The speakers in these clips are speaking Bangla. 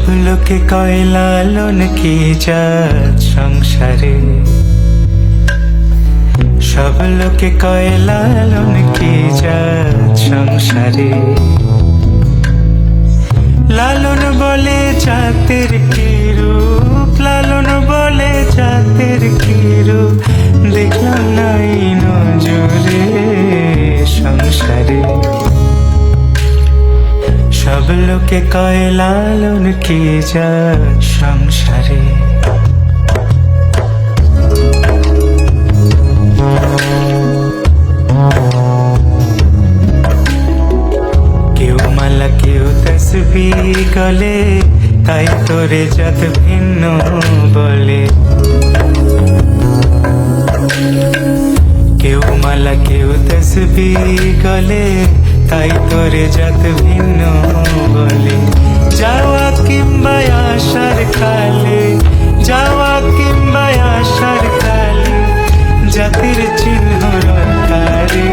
লোকে কয় লালন কি জাত সংসারে, সব লোকে কয় লালন কি জাত সংসারে। লালন বলে জাতের কি রূপ, লালন বলে জাতের কি রূপ, দেখলাম নাই নজরে সংসারে। সব লোকে কয় লালন কি জাত সংসারে। কেউ মালা কেউ তসবিহ গলে, তাই তোরে জাত ভিন্ন বলে। কেউ মালা কেউ তসবিহ গলে, তাই তোরে জাত ভিন্ন বলে। যাওয়া কিংবা আসার কালে, যাওয়া কিংবা আসার কালে, জাতির চিহ্ন রক্ষারে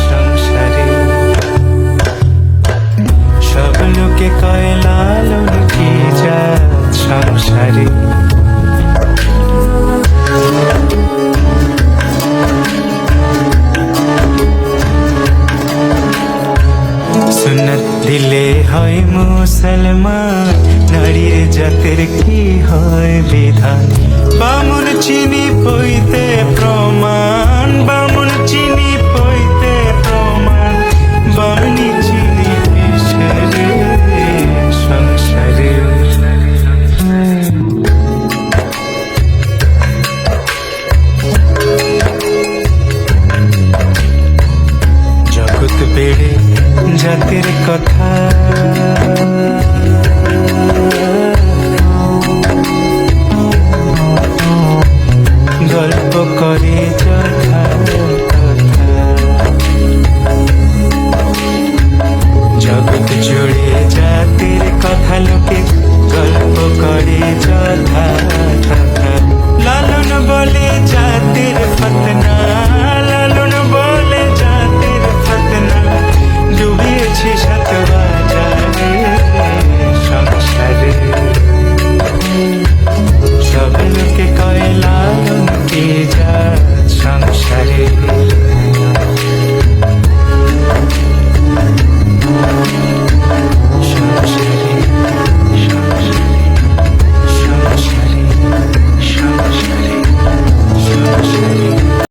সংসারে। সব লোকে কয় লালন কি জাত সংসারে। সুন্নত দিলে হয় মুসলমান, নারীর জাতের কি হয় বিধান। বামুন চিনি পইতে প্রমাণ, বামুন চিনি পইতে প্রমাণ, বামনি চিনি পিছরে সংসারে। জগৎ বেড়ে জাতের কথা, গল্প করে